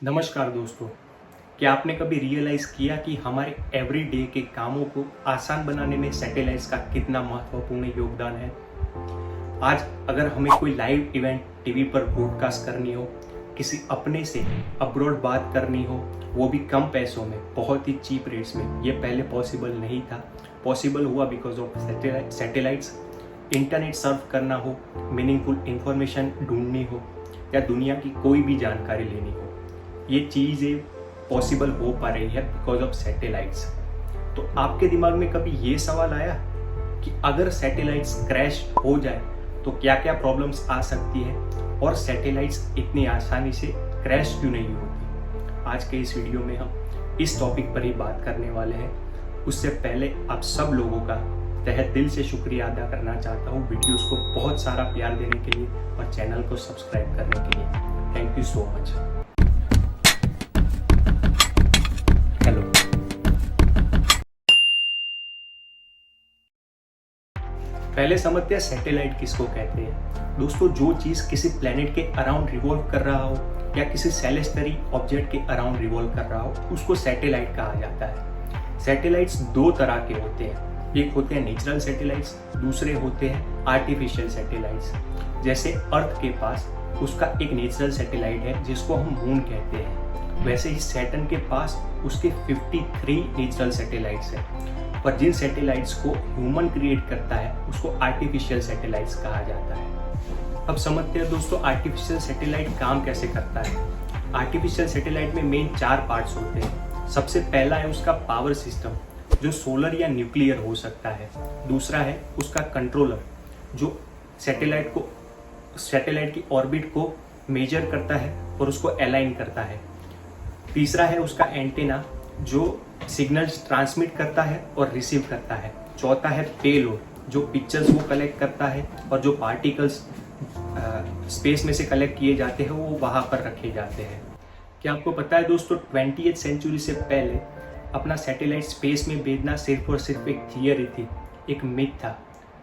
नमस्कार दोस्तों। क्या आपने कभी रियलाइज़ किया कि हमारे एवरीडे के कामों को आसान बनाने में सैटेलाइट्स का कितना महत्वपूर्ण योगदान है। आज अगर हमें कोई लाइव इवेंट टीवी पर ब्रॉडकास्ट करनी हो, किसी अपने से अब्रॉड बात करनी हो, वो भी कम पैसों में, बहुत ही चीप रेट्स में, ये पहले पॉसिबल नहीं था। पॉसिबल हुआ because of satellites. Internet Surf करना हो, मीनिंगफुल इंफॉर्मेशन ढूंढनी हो या दुनिया की कोई भी जानकारी लेनी हो, ये चीज़ें पॉसिबल हो पा रही है बिकॉज ऑफ सैटेलाइट्स। तो आपके दिमाग में कभी ये सवाल आया कि अगर सैटेलाइट्स क्रैश हो जाए तो क्या क्या प्रॉब्लम्स आ सकती है और सैटेलाइट्स इतनी आसानी से क्रैश क्यों नहीं होती। आज के इस वीडियो में हम इस टॉपिक पर ही बात करने वाले हैं। उससे पहले आप सब लोगों का तहे दिल से शुक्रिया अदा करना चाहता हूँ वीडियोस को बहुत सारा प्यार देने के लिए और चैनल को सब्सक्राइब करने के लिए। Thank you so much. Hello, पहले समझते हैं सैटेलाइट किसको कहते हैं। दोस्तों, जो चीज़ किसी प्लेनेट के अराउंड रिवॉल्व कर रहा हो या किसी सेलेस्टरी ऑब्जेक्ट के अराउंड रिवॉल्व कर रहा हो, उसको सैटेलाइट कहा जाता है। सैटेलाइट्स दो तरह के होते हैं, एक होते हैं नेचुरल सैटेलाइट्स, दूसरे होते हैं आर्टिफिशियल सैटेलाइट्स। जैसे अर्थ के पास उसका एक नेचुरल सैटेलाइट है जिसको हम मून कहते हैं, वैसे ही सैटर्न के पास उसके 53 नेचुरल सैटेलाइट्स हैं। पर जिन सैटेलाइट्स को ह्यूमन क्रिएट करता है उसको आर्टिफिशियल सैटेलाइट्स कहा जाता है। अब समझते हैं दोस्तों, आर्टिफिशियल सैटेलाइट काम कैसे करता है। आर्टिफिशियल सैटेलाइट में मेन 4 पार्ट्स होते हैं। सबसे पहला है उसका पावर सिस्टम, जो सोलर या न्यूक्लियर हो सकता है। दूसरा है उसका कंट्रोलर, जो सैटेलाइट की ऑर्बिट को मेजर करता है और उसको अलाइन करता है। तीसरा है उसका एंटेना, जो सिग्नल्स ट्रांसमिट करता है और रिसीव करता है। चौथा है पेलोड, जो पिक्चर्स को कलेक्ट करता है और जो पार्टिकल्स स्पेस में से कलेक्ट किए जाते हैं वो वहाँ पर रखे जाते हैं। क्या आपको पता है दोस्तों, 20वीं सेंचुरी से पहले अपना सैटेलाइट स्पेस में भेजना सिर्फ और सिर्फ एक थियरी थी, एक मिथ था।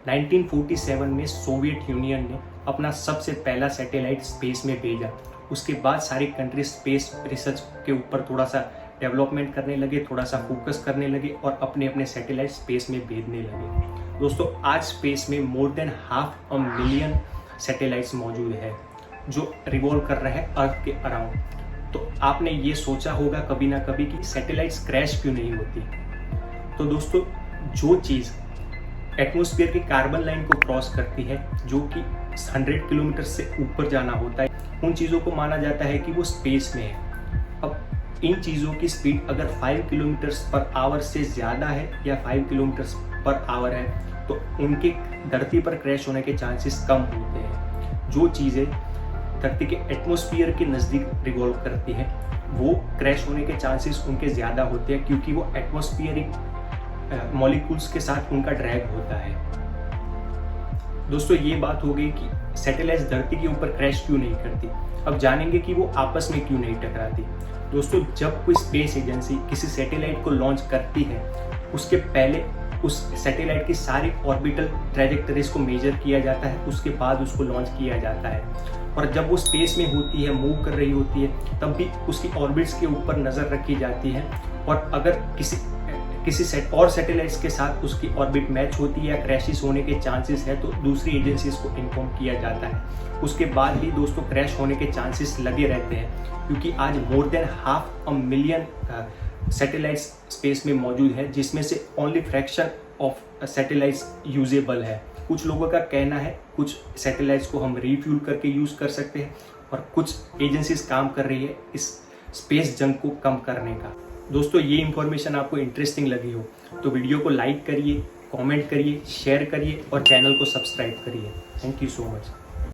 1947 में सोवियत यूनियन ने अपना सबसे पहला सैटेलाइट स्पेस में भेजा। उसके बाद सारी कंट्री स्पेस रिसर्च के ऊपर थोड़ा सा डेवलपमेंट करने लगे, थोड़ा सा फोकस करने लगे और अपने अपने सैटेलाइट स्पेस में भेजने लगे। दोस्तों, आज स्पेस में मोर देन 500 मिलियन सैटेलाइट्स मौजूद है जो रिवॉल्व कर रहे हैं अर्थ के अराउंड। तो आपने ये सोचा होगा कभी ना कभी कि सैटेलाइट्स क्रैश क्यों नहीं होती। तो दोस्तों, जो चीज़ एटमॉस्फेयर की कार्बन लाइन को क्रॉस करती है, जो कि 100 किलोमीटर से ऊपर जाना होता है, उन चीज़ों को माना जाता है कि वो स्पेस में है। अब इन चीज़ों की स्पीड अगर 5 किलोमीटर्स पर आवर से ज़्यादा है या 5 किलोमीटर्स पर आवर है तो उनके धरती पर क्रैश होने के चांसेस कम होते हैं। जो चीज़ें धरती के एटमॉस्फेयर के नज़दीक रिवॉल्व करती हैं वो क्रैश होने के चांसेस उनके ज़्यादा होते हैं, क्योंकि वो एटमॉस्फेरिक मॉलिक्यूल्स के साथ उनका ड्रैग होता है। दोस्तों, ये बात हो गई कि सैटेलाइट्स धरती के ऊपर क्रैश क्यों नहीं करती। अब जानेंगे कि वो आपस में क्यों नहीं टकराती। दोस्तों, जब कोई स्पेस एजेंसी किसी सैटेलाइट को लॉन्च करती है, उसके पहले उस सैटेलाइट की सारी ऑर्बिटल ट्रैजेक्टरीज को मेजर किया जाता है, उसके बाद उसको लॉन्च किया जाता है। और जब वो स्पेस में होती है, मूव कर रही होती है, तब भी उसकी ऑर्बिट्स के ऊपर नज़र रखी जाती है। और अगर किसी और सैटेलाइट्स के साथ उसकी ऑर्बिट मैच होती है या क्रैशेस होने के चांसेस है तो दूसरी एजेंसीज को इन्फॉर्म किया जाता है। उसके बाद भी दोस्तों क्रैश होने के चांसेस लगे रहते हैं, क्योंकि आज more than 500 million satellites space में मौजूद है, जिसमें से only fraction of satellites usable है। कुछ लोगों का कहना है कुछ सैटेलाइट्स को हम रीफ्यूल करके यूज़ कर सकते हैं और कुछ एजेंसीज काम कर रही है इस स्पेस जंग को कम करने का। दोस्तों, ये इन्फॉर्मेशन आपको इंटरेस्टिंग लगी हो तो वीडियो को लाइक करिए, कमेंट करिए, शेयर करिए और चैनल को सब्सक्राइब करिए। Thank you so much.